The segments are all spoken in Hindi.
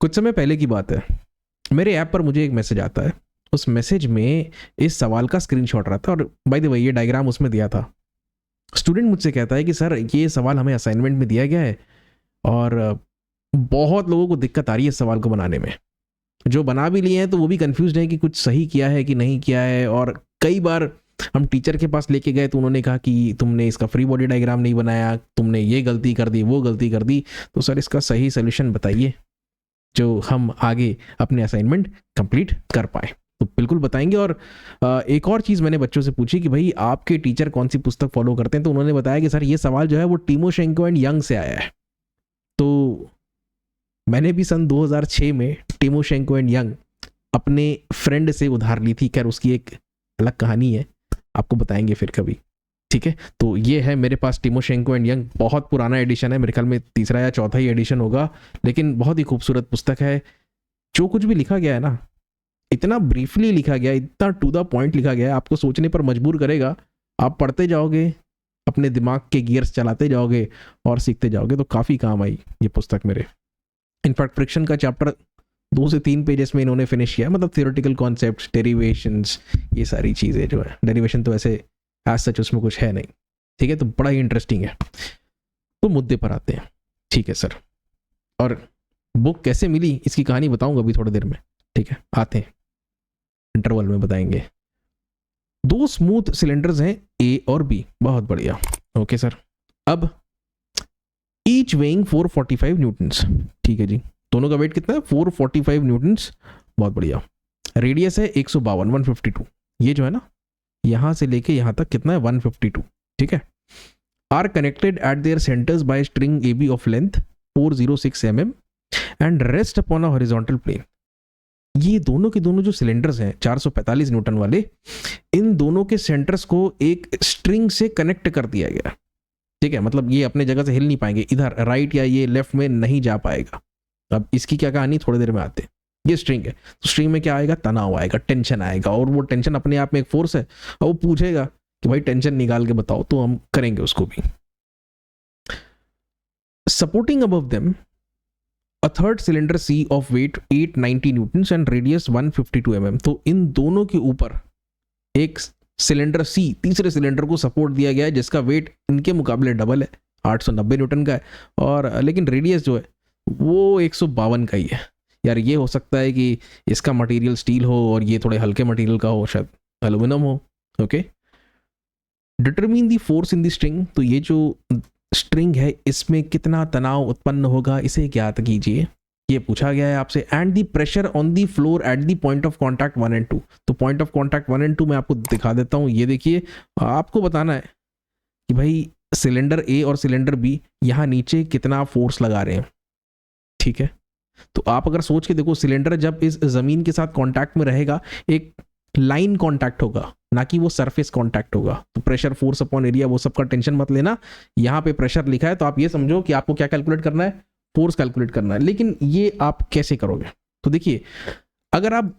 कुछ समय पहले की बात है, मेरे ऐप पर मुझे एक मैसेज आता है। उस मैसेज में इस सवाल का स्क्रीनशॉट रहा था और बाय द वे ये डायग्राम उसमें दिया था। स्टूडेंट मुझसे कहता है कि सर ये सवाल हमें असाइनमेंट में दिया गया है और बहुत लोगों को दिक्कत आ रही है इस सवाल को बनाने में। जो बना भी लिए हैं तो वो भी कंफ्यूज है कि कुछ सही किया है कि नहीं किया है, और कई बार हम टीचर के पास लेके गए तो उन्होंने कहा कि तुमने इसका फ्री बॉडी डायग्राम नहीं बनाया, तुमने ये गलती कर दी, वो गलती कर दी। तो सर इसका सही सोल्यूशन बताइए जो हम आगे अपने असाइनमेंट कंप्लीट कर पाए। तो बिल्कुल बताएंगे। और एक और चीज़ मैंने बच्चों से पूछी कि भाई आपके टीचर कौन सी पुस्तक फॉलो करते हैं, तो उन्होंने बताया कि सर ये सवाल जो है वो टिमोशेंको एंड यंग से आया है। तो मैंने भी सन 2006 में टिमोशेंको एंड यंग अपने फ्रेंड से उधार ली थी। खैर उसकी एक अलग कहानी है, आपको बताएंगे फिर कभी, ठीक है। तो ये है मेरे पास टिमोशेंको एंड यंग, बहुत पुराना एडिशन है, मेरे ख्याल में तीसरा या चौथा ही एडिशन होगा, लेकिन बहुत ही खूबसूरत पुस्तक है। जो कुछ भी लिखा गया है ना, इतना ब्रीफली लिखा गया है, इतना टू द पॉइंट लिखा गया है, आपको सोचने पर मजबूर करेगा। आप पढ़ते जाओगे, अपने दिमाग के गियर्स चलाते जाओगे और सीखते जाओगे। तो काफ़ी काम आई ये पुस्तक मेरे। इनफैक्ट फ्रिक्शन का चैप्टर 2 से 3 पेजेस में इन्होंने फिनिश किया, मतलब थियोरेटिकल कॉन्सेप्ट्स, डेरिवेशंस, ये सारी चीज़ें जो है। डेरिवेशन तो वैसे एज सच उसमें कुछ है नहीं, ठीक है। तो बड़ा ही इंटरेस्टिंग है। तो मुद्दे पर आते हैं, ठीक है सर। और बुक कैसे मिली इसकी कहानी बताऊंगा अभी थोड़ी देर में, ठीक है। आते हैं, इंटरवल में बताएंगे। 2 स्मूथ सिलेंडर्स हैं ए और बी, बहुत बढ़िया, ओके सर। अब ईच वेइंग 445 न्यूटन्स, ठीक है जी। दोनों का वेट कितना है? 445 न्यूटन्स, बहुत बढ़िया। रेडियस है 152, 152। ये जो है ना, यहां से लेके यहां तक कितना है? 152, ठीक है। Are connected at their centres by string A B of length 406 mm and rest upon a horizontal plane. ये दोनों के दोनों जो सिलेंडर्स हैं 445 न्यूटन वाले, इन दोनों के सेंटर्स को एक स्ट्रिंग से कनेक्ट कर दिया गया, ठीक है। मतलब ये अपने जगह से हिल नहीं पाएंगे, इधर राइट या ये लेफ्ट में नहीं जा पाएगा। अब इसकी क्या कहानी, थोड़ी देर में आते हैं। ये स्ट्रिंग है, तो स्ट्रिंग में क्या आएगा? तनाव आएगा, टेंशन आएगा, और वो टेंशन अपने आप में एक फोर्स है। और वो पूछेगा कि भाई टेंशन निकाल के बताओ, तो हम करेंगे उसको भी। Supporting above them a third cylinder C of weight 890 newtons and radius 152 mm। तो इन दोनों के ऊपर एक सिलेंडर C, तीसरे सिलेंडर को सपोर्ट दिया गया है, जिसका वेट इनके मुकाबले डबल है, 890 न्यूटन का है, और लेकिन रेडियस जो है वो 152 का ही है। यार ये हो सकता है कि इसका मटेरियल स्टील हो और ये थोड़े हल्के मटेरियल का हो, शायद एल्यूमिनियम हो, okay. Determine the force in the string, तो ये जो स्ट्रिंग है इसमें कितना तनाव उत्पन्न होगा इसे ज्ञात कीजिए, ये पूछा गया है आपसे। And the pressure on the floor at the point of contact 1 and 2। तो पॉइंट ऑफ कांटेक्ट 1 and 2 मैं आपको दिखा देता हूँ। ये देखिए, आपको बताना है कि भाई सिलेंडर ए और सिलेंडर बी यहाँ नीचे कितना फोर्स लगा रहे हैं, ठीक है। तो आप अगर सोच के देखो, सिलेंडर जब इस जमीन के साथ कांटेक्ट में रहेगा, एक लाइन कांटेक्ट होगा, ना कि वो सरफेस कांटेक्ट होगा। तो प्रेशर, फोर्स अपॉन एरिया, वो सबका टेंशन मत लेना। यहाँ पे प्रेशर लिखा है तो आप ये समझो कि आपको क्या कैलकुलेट करना है? फोर्स कैलकुलेट करना है। लेकिन ये आप कैसे करोगे? तो देखिए, अगर आप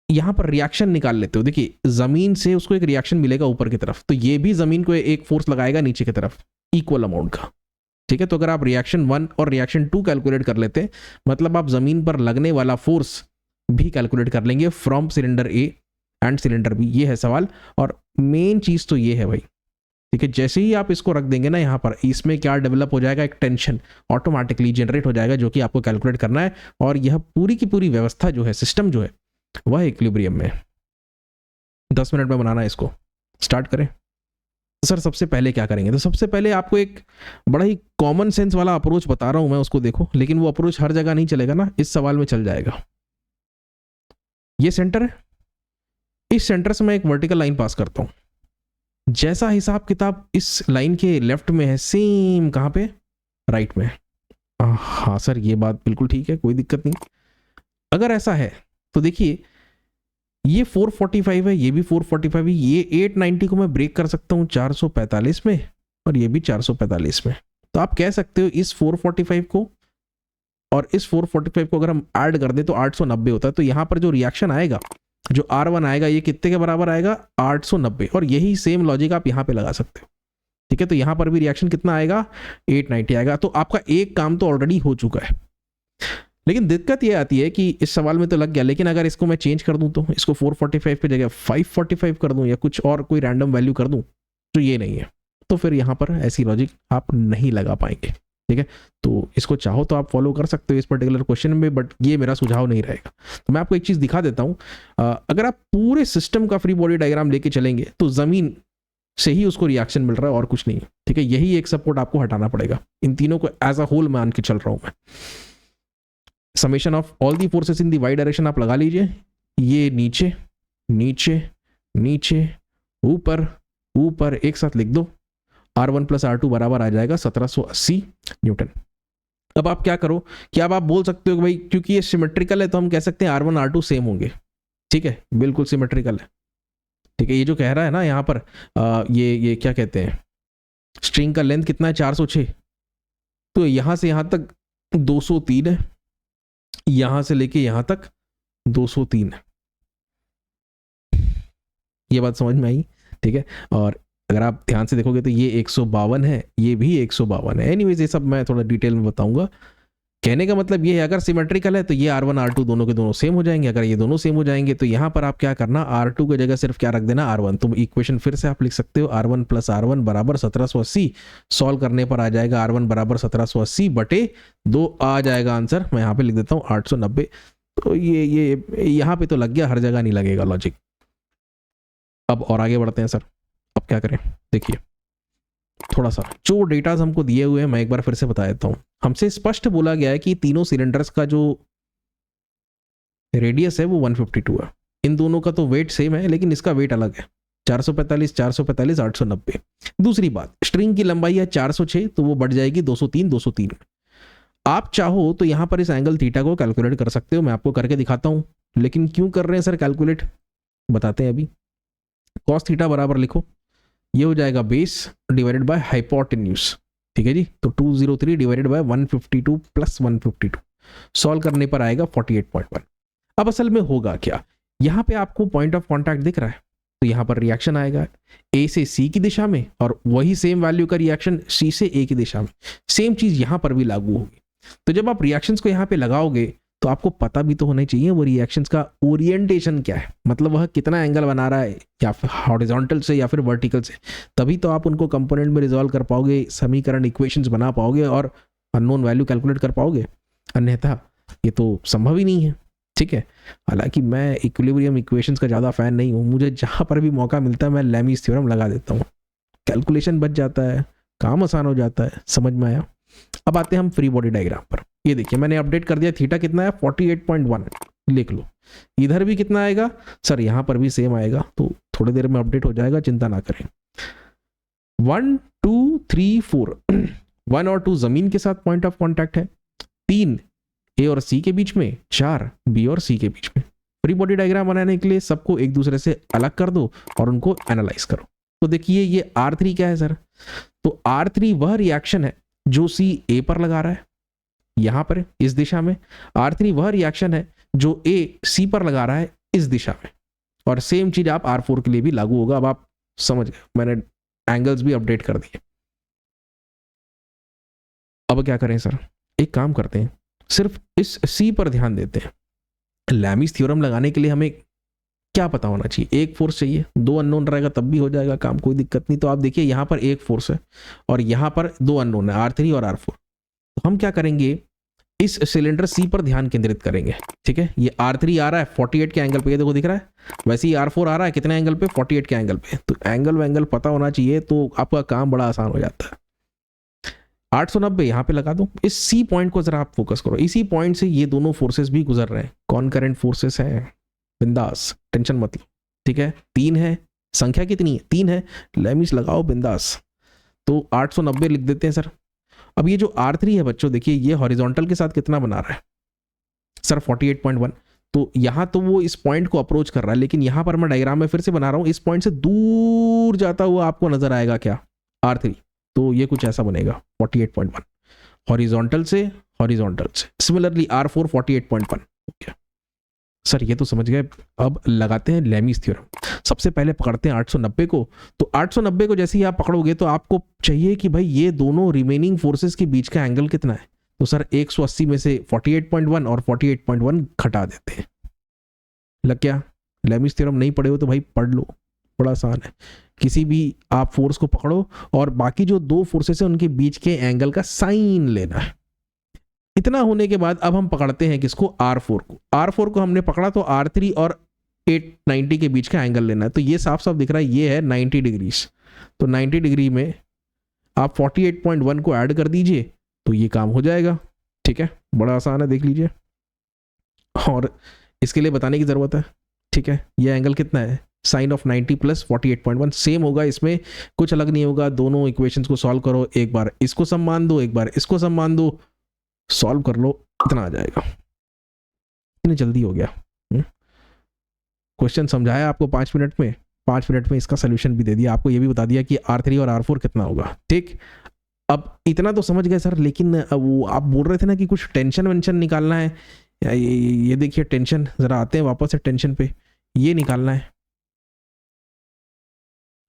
यहाँ पर रिएक्शन निकाल लेते हो, देखिए जमीन से उसको एक रिएक्शन मिलेगा ऊपर की तरफ, तो ये भी जमीन को एक फोर्स लगाएगा नीचे की तरफ, इक्वल अमाउंट का, ठीक है। तो अगर आप रिएक्शन 1 और रिएक्शन 2 कैलकुलेट कर लेते हैं, मतलब आप जमीन पर लगने वाला फोर्स भी कैलकुलेट कर लेंगे from cylinder A and cylinder B. ये है सवाल, और मेन चीज तो ये है भाई, ठीक है। जैसे ही आप इसको रख देंगे ना यहाँ पर, इसमें क्या डेवलप हो जाएगा? एक टेंशन ऑटोमेटिकली जनरेट हो जाएगा, जो कि आपको कैलकुलेट करना है। और यह पूरी की पूरी व्यवस्था जो है, सिस्टम जो है, वह इक्विलिब्रियम में। 10 मिनट में बनाना है इसको, स्टार्ट करें। सर सबसे पहले क्या करेंगे? तो सबसे पहले आपको एक बड़ा ही कॉमन सेंस वाला अप्रोच बता रहा हूं मैं, उसको देखो। लेकिन वो अप्रोच हर जगह नहीं चलेगा ना, इस सवाल में चल जाएगा। ये सेंटर है, इस सेंटर से मैं एक वर्टिकल लाइन पास करता हूं। जैसा हिसाब किताब इस लाइन के लेफ्ट में है, सेम कहां पे? राइट में। हाँ सर ये बात बिल्कुल ठीक है, कोई दिक्कत नहीं। अगर ऐसा है तो देखिए, ये 445 है, ये भी 445 है, ये 890 को मैं ब्रेक कर सकता हूं 445 में, और ये भी 445 में। तो आप कह सकते हो इस 445 को और इस 445 को अगर हम ऐड कर दे तो 890 होता है। तो यहां पर जो रिएक्शन आएगा, जो R1 आएगा, ये कितने के बराबर आएगा? 890। और यही सेम लॉजिक आप यहां पे लगा सकते हो, ठीक है। तो यहां पर भी रिएक्शन कितना आएगा? 890 आएगा। तो आपका एक काम तो ऑलरेडी हो चुका है। लेकिन दिक्कत ये आती है कि इस सवाल में तो लग गया, लेकिन अगर इसको मैं चेंज कर दूं तो इसको 445 की जगह 545 कर दूं या कुछ और कोई रैंडम वैल्यू कर दूं तो ये नहीं है, तो फिर यहाँ पर ऐसी लॉजिक आप नहीं लगा पाएंगे। ठीक है, तो इसको चाहो तो आप फॉलो कर सकते हो इस पर्टिकुलर क्वेश्चन में, बट ये मेरा सुझाव नहीं रहेगा। तो मैं आपको एक चीज़ दिखा देता हूँ, अगर आप पूरे सिस्टम का फ्री बॉडी डायग्राम लेके चलेंगे तो ज़मीन से ही उसको रिएक्शन मिल रहा है और कुछ नहीं है। ठीक है, यही एक सपोर्ट आपको हटाना पड़ेगा, इन तीनों को एज अ होल मान के चल रहा हूँ मैं। Summation of all the forces in the Y direction आप लगा लीजिए, ये नीचे नीचे नीचे ऊपर ऊपर एक साथ लिख दो, R1 प्लस R2 बराबर आ जाएगा 1780 न्यूटन। अब आप क्या करो कि अब आप बोल सकते हो कि भाई क्योंकि ये सिमेट्रिकल है तो हम कह सकते हैं R1 R2 सेम होंगे। ठीक है, बिल्कुल सिमेट्रिकल है। ठीक है, ये जो कह रहा है ना यहाँ पर ये क्या कहते हैं, स्ट्रिंग का लेंथ कितना है 406, तो यहाँ से यहाँ तक 203 है, यहाँ से लेके यहाँ तक 203 है। ये बात समझ में आई? ठीक है, और अगर आप ध्यान से देखोगे तो ये 152 है, ये भी 152 है। एनीवेज ये सब मैं थोड़ा डिटेल में बताऊंगा। कहने का मतलब ये है अगर सिमेट्रिकल है तो ये R1 R2 दोनों के दोनों सेम हो जाएंगे। अगर ये दोनों सेम हो जाएंगे तो यहाँ पर आप क्या करना, R2 की जगह सिर्फ क्या रख देना, R1। तो इक्वेशन फिर से आप लिख सकते हो R1 प्लस R1 बराबर 1780। सॉल्व करने पर आ जाएगा R1 बराबर 1780 बटे 2 आ जाएगा आंसर। मैं यहाँ पे लिख देता हूँ 890। तो ये यहाँ पे तो लग गया, हर जगह नहीं लगेगा लॉजिक। अब और आगे बढ़ते हैं सर। अब क्या करें, देखिए थोड़ा सा जो डेटाज हमको दिए हुए हैं मैं एक बार फिर से बता देता हूं। हमसे स्पष्ट बोला गया है कि तीनों सिलेंडर्स का जो रेडियस है वो 152 है। इन दोनों का तो वेट सेम है लेकिन इसका वेट अलग है, 445 445 890। दूसरी बात, स्ट्रिंग की लंबाई है 406 तो वो बढ़ जाएगी 203 203 में। आप चाहो तो यहां पर इस एंगल थीटा को कैलकुलेट कर सकते हो, मैं आपको करके दिखाता हूं। लेकिन क्यों कर रहे हैं सर कैलकुलेट, बताते हैं अभी। कॉस थीटा बराबर लिखो, ये हो जाएगा बेस डिवाइडेड बाय हाइपोटेन्यूज। ठीक है जी, तो 203 डिवाइडेड बाय 152 प्लस 152 सॉल्व करने पर आएगा 48.1। अब असल में होगा क्या, यहां पे आपको पॉइंट ऑफ कांटेक्ट दिख रहा है तो यहां पर रिएक्शन आएगा ए से सी की दिशा में, और वही सेम वैल्यू का रिएक्शन सी से ए की दिशा में। सेम चीज यहां पर भी लागू होगी। तो जब आप रिएक्शंस को यहां पे लगाओगे तो आपको पता भी तो होना चाहिए वो रिएक्शंस का ओरिएंटेशन क्या है, मतलब वह कितना एंगल बना रहा है, या फिर हॉरिजॉन्टल से या फिर वर्टिकल से। तभी तो आप उनको कंपोनेंट में रिजॉल्व कर पाओगे, समीकरण इक्वेशंस बना पाओगे और अननोन वैल्यू कैलकुलेट कर पाओगे। अन्यथा ये तो संभव ही नहीं है। ठीक है, हालांकि मैं इक्विलिब्रियम इक्वेशंस का ज़्यादा फैन नहीं हूँ, मुझे जहाँ पर भी मौका मिलता है मैं लैमीज थ्योरम लगा देता हूँ, कैलकुलेशन बच जाता है, काम आसान हो जाता है। समझ में आया? अब आते हैं हम फ्री बॉडी डायग्राम पर। ये देखिए मैंने अपडेट कर दिया, थीटा कितना है 48.1 लिख लो। इधर भी कितना आएगा सर, यहाँ पर भी सेम आएगा, तो थोड़ी देर में अपडेट हो जाएगा, चिंता ना करें। 1 2 3 4 1 और 2 जमीन के साथ पॉइंट ऑफ कांटेक्ट है, 3 ए और सी के बीच में, 4 बी और सी के बीच में। फ्री बॉडी डायग्राम बनाने के लिए सबको एक दूसरे से अलग कर दो और उनको एनालाइज करो। तो देखिए ये R3 क्या है सर, तो R3 वह रिएक्शन है जो सी ए पर लगा रहा है यहां पर इस दिशा में, R3 वह रिएक्शन है जो ए सी पर लगा रहा है इस दिशा में, और सेम चीज आप R4 के लिए भी लागू होगा। अब आप समझ गए, मैंने एंगल्स भी अपडेट कर दिए। अब क्या करें सर, एक काम करते हैं, सिर्फ इस सी पर ध्यान देते हैं। लैमीज थ्योरम लगाने के लिए हमें क्या पता होना चाहिए, एक फोर्स चाहिए, 2 अननोन रहेगा तब भी हो जाएगा काम, कोई दिक्कत नहीं। तो आप देखिए यहाँ पर एक फोर्स है और यहाँ पर 2 अननोन है, R3 और R4। तो हम क्या करेंगे, इस सिलेंडर सी पर ध्यान केंद्रित करेंगे। ठीक है, ये R3 आ रहा है 48 के एंगल पे, ये देखो दिख रहा है। वैसे ही R4 आ रहा है कितने एंगल पे, 48 के एंगल पे। तो एंगल पता होना चाहिए, तो आपका काम बड़ा आसान हो जाता है। 890 यहाँ पे लगा दो। इस सी पॉइंट को जरा आप फोकस करो, इसी पॉइंट से ये दोनों फोर्सेस भी गुजर रहे हैं, कॉनकरेंट फोर्सेस हैं, बिंदास, टेंशन मत लो। ठीक है, 3 है, संख्या कितनी है, 3 है, लैमिस लगाओ बिंदास। तो 890 लिख देते हैं सर। अब ये जो R3 है बच्चों, देखिए ये हॉरिजॉन्टल के साथ कितना बना रहा है सर, 48.1। तो यहाँ तो वो इस पॉइंट को अप्रोच कर रहा है, लेकिन यहाँ पर मैं डायग्राम में फिर से बना रहा हूँ, इस पॉइंट से दूर जाता हुआ आपको नजर आएगा क्या, R3। तो ये कुछ ऐसा बनेगा 48.1 हॉरिजॉन्टल से। Similarly R4 48.1। ओके सर, ये तो समझ गए। अब लगाते हैं लैमीज थ्योरम। सबसे पहले पकड़ते हैं 890 को। तो 890 को जैसे ही आप पकड़ोगे तो आपको चाहिए कि भाई ये दोनों रिमेनिंग फोर्सेस के बीच का एंगल कितना है, तो सर 180 में से 48.1 और 48.1 घटा देते हैं। लग क्या? लेमिस थ्योरम नहीं पढ़े हो तो भाई पढ़ लो, बड़ा आसान है। किसी भी आप फोर्स को पकड़ो और बाकी जो दो फोर्सेस हैं उनके बीच के एंगल का साइन लेना है। इतना होने के बाद अब हम पकड़ते हैं किसको? R4 को। R4 को हमने पकड़ा तो R3 और 890 के बीच का एंगल लेना है। तो ये साफ साफ दिख रहा है, ये है 90 डिग्रीज। तो 90 डिग्री में आप 48.1 को ऐड कर दीजिए तो ये काम हो जाएगा। ठीक है, बड़ा आसान है, देख लीजिए। और इसके लिए बताने की ज़रूरत है। ठीक है, ये एंगल कितना है? साइन ऑफ 90 प्लस 48.1 सेम होगा, इसमें कुछ अलग नहीं होगा। दोनों इक्वेशंस को सॉल्व करो, एक बार इसको सम्मान दो, एक बार इसको सम्मान दो, सॉल्व कर लो, इतना आ जाएगा। इतनी जल्दी हो गया। क्वेश्चन समझाया आपको 5 मिनट में, 5 मिनट में इसका सोल्यूशन भी दे दिया, आपको ये भी बता दिया कि R3 और R4 कितना होगा। ठीक, अब इतना तो समझ गए सर, लेकिन वो आप बोल रहे थे ना कि कुछ टेंशन वेंशन निकालना है। ये देखिए टेंशन, जरा आते हैं वापस से टेंशन पे, ये निकालना है।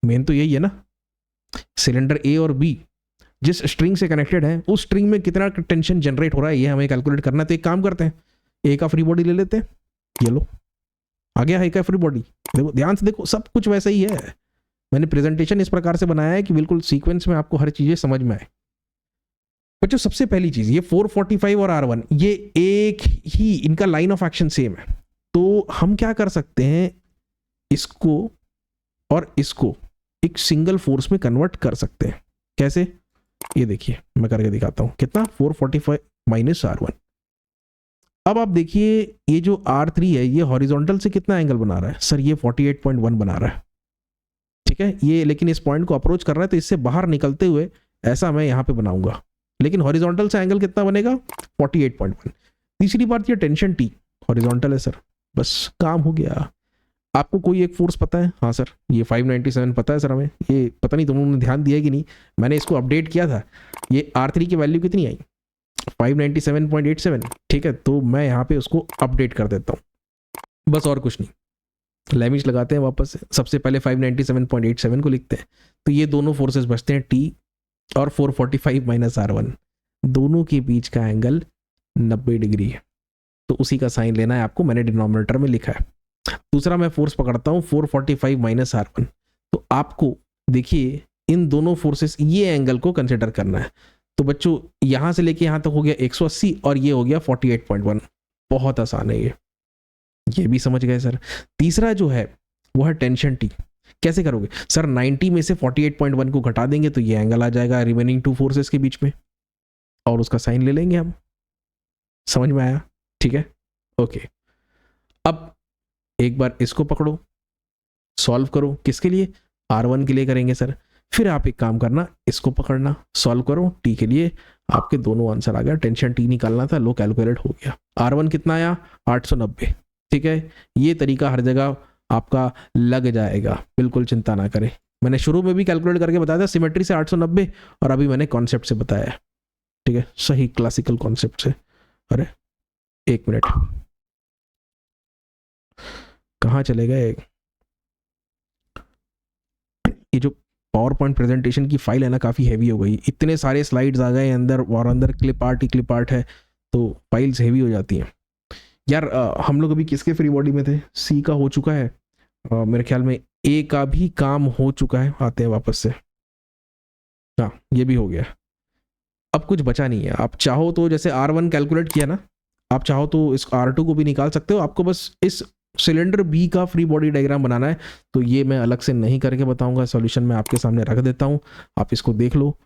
मेन तो यही है ना, सिलेंडर ए और बी जिस स्ट्रिंग से कनेक्टेड है उस स्ट्रिंग में कितना टेंशन जनरेट हो रहा है ये हमें कैलकुलेट करना है। तो एक काम करते हैं, ए का फ्री बॉडी ले लेते हैं। ये लो, आ गया है का फ्री बॉडी। देखो ध्यान से देखो, सब कुछ वैसा ही है। मैंने प्रेजेंटेशन इस प्रकार से बनाया है कि बिल्कुल सीक्वेंस में आपको हर चीजें समझ में आए। बच्चों सबसे पहली चीज, ये 445 और R1 ये एक ही, इनका लाइन ऑफ एक्शन सेम है। तो हम क्या कर सकते हैं, इसको और इसको एक सिंगल फोर्स में कन्वर्ट कर सकते हैं। कैसे? ये देखिए मैं करके दिखाता हूं। कितना? 445 माइनस R1। अब आप देखिए ये जो R3 है ये हॉरिजॉन्टल से कितना एंगल बना रहा है? सर ये 48.1 बना रहा है। ठीक है, ये लेकिन इस पॉइंट को अप्रोच कर रहा है तो इससे बाहर निकलते हुए ऐसा मैं यहां पे बनाऊंगा, लेकिन हॉरिजॉन्टल से एंगल कितना बनेगा? 48.1। तीसरी बात, ये टेंशन T हॉरिजॉन्टल है सर, बस काम हो गया। आपको कोई एक फोर्स पता है? हाँ सर ये 597 पता है सर हमें। ये पता नहीं तुम लोगों ने ध्यान दिया कि नहीं, मैंने इसको अपडेट किया था। ये R3 की वैल्यू कितनी आई? 597.87। ठीक है, तो मैं यहाँ पे उसको अपडेट कर देता हूँ, बस और कुछ नहीं। लेमिश लगाते हैं वापस से, सबसे पहले 597.87 को लिखते हैं। तो ये दोनों फोर्सेस बचते हैं T और 445 माइनस R1, दोनों के बीच का एंगल 90 डिग्री है। तो उसी का साइन लेना है आपको, मैंने डिनोमिनेटर में लिखा है। दूसरा मैं फोर्स पकड़ता हूं 445 माइनस R1। तो आपको देखिए इन दोनों फोर्सेस, ये एंगल को कंसिडर करना है। तो बच्चों यहां से लेके यहां तक हो गया 180 और ये हो गया 48.1। बहुत आसान है ये भी समझ गए सर। तीसरा जो है वो है टेंशन T। कैसे करोगे सर? 90 में से 48.1 को घटा देंगे तो ये एंगल आ जाएगा रिमेनिंग टू फोर्सेस के बीच में, और उसका साइन ले लेंगे हम। समझ में आया? ठीक है, ओके। अब एक बार इसको पकड़ो, सॉल्व करो। किसके लिए? R1 के लिए करेंगे सर। फिर आप एक काम करना, इसको पकड़ना, सॉल्व करो T के लिए। आपके दोनों आंसर आ गया। टेंशन T निकालना था, लो कैलकुलेट हो गया। R1 कितना आया? 890। ठीक है, ये तरीका हर जगह आपका लग जाएगा, बिल्कुल चिंता ना करें। मैंने शुरू में भी कैलकुलेट करके बताया था सिमेट्री से 890, और अभी मैंने कॉन्सेप्ट से बताया। ठीक है, सही क्लासिकल कॉन्सेप्ट से। अरे एक मिनट, कहाँ चले गए? ये जो पावर पॉइंट प्रेजेंटेशन की फाइल है ना, काफ़ी हैवी हो गई। इतने सारे स्लाइड्स आ गए अंदर, और अंदर क्लिप आर्ट ही क्लिप आर्ट है, तो फाइल्स हैवी हो जाती हैं यार। हम लोग अभी किसके फ्री बॉडी में थे? सी का हो चुका है मेरे ख्याल में, ए का भी काम हो चुका है। आते हैं वापस से, हाँ ये भी हो गया। अब कुछ बचा नहीं है। आप चाहो तो जैसे R1 कैलकुलेट किया ना, आप चाहो तो इस R2 को भी निकाल सकते हो। आपको बस इस सिलेंडर बी का फ्री बॉडी डायग्राम बनाना है, तो ये मैं अलग से नहीं करके बताऊंगा, सॉल्यूशन मैं आपके सामने रख देता हूँ, आप इसको देख लो,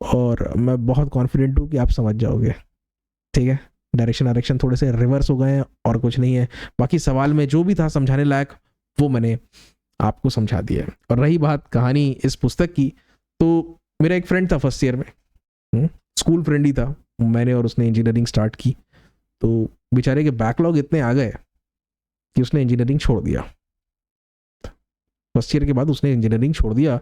और मैं बहुत कॉन्फिडेंट हूँ कि आप समझ जाओगे। ठीक है, डायरेक्शन थोड़े से रिवर्स हो गए हैं और कुछ नहीं है। बाकी सवाल में जो भी था समझाने लायक वो मैंने आपको समझा दिया है। और रही बात कहानी इस पुस्तक की, तो मेरा एक फ्रेंड था फर्स्ट ईयर में, स्कूल फ्रेंड ही था, मैंने और उसने इंजीनियरिंग स्टार्ट की। तो बेचारे के बैकलॉग इतने आ गए कि उसने इंजीनियरिंग छोड़ दिया। फर्स्ट ईयर के बाद उसने इंजीनियरिंग छोड़ दिया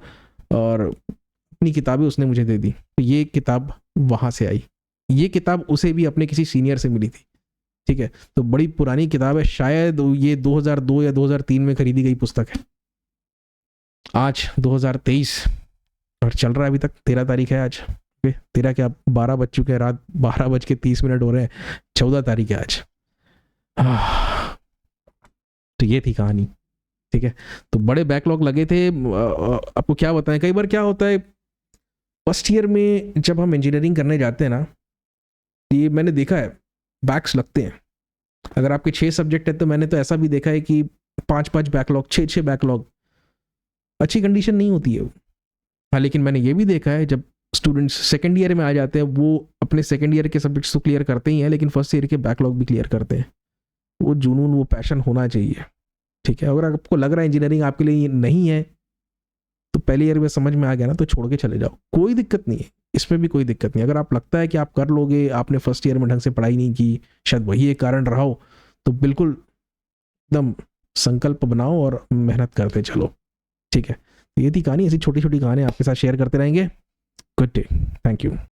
और अपनी किताबें उसने मुझे दे दी। तो ये किताब वहाँ से आई। ये किताब उसे भी अपने किसी सीनियर से मिली थी। ठीक है, तो बड़ी पुरानी किताब है, शायद ये 2002 या 2003 में खरीदी गई पुस्तक है। आज 2023 और चल रहा है अभी तक, 13 तारीख है आज, तेरा क्या 12 बज चुके हैं, रात 12:30 हो रहे हैं, 14 तारीख है आज। तो ये थी कहानी, ठीक है। तो बड़े बैकलॉग लगे थे। आपको क्या बताएं, कई बार क्या होता है फर्स्ट ईयर में जब हम इंजीनियरिंग करने जाते हैं ना, ये मैंने देखा है बैक्स लगते हैं। अगर आपके 6 सब्जेक्ट है तो मैंने तो ऐसा भी देखा है कि 5-5 बैकलॉग, 6-6 बैकलॉग, अच्छी कंडीशन नहीं होती है वो। हाँ, लेकिन मैंने ये भी देखा है जब स्टूडेंट्स सेकेंड ईयर में आ जाते हैं, वो अपने सेकेंड ईयर के सब्जेक्ट्स तो क्लियर करते ही हैं, लेकिन फर्स्ट ईयर के बैकलॉग भी क्लियर करते हैं। वो जुनून, वो पैशन होना चाहिए, ठीक है। अगर आपको लग रहा है इंजीनियरिंग आपके लिए नहीं है, तो पहले ईयर में समझ में आ गया ना, तो छोड़ के चले जाओ, कोई दिक्कत नहीं है, इसमें भी कोई दिक्कत नहीं। अगर आप लगता है कि आप कर लोगे, आपने फर्स्ट ईयर में ढंग से पढ़ाई नहीं की, शायद वही एक कारण रहा हो, तो बिल्कुल एकदम संकल्प बनाओ और मेहनत करते चलो, ठीक है। ये थी कहानी। ऐसी छोटी छोटी कहानी आपके साथ शेयर करते रहेंगे। Good day, thank you.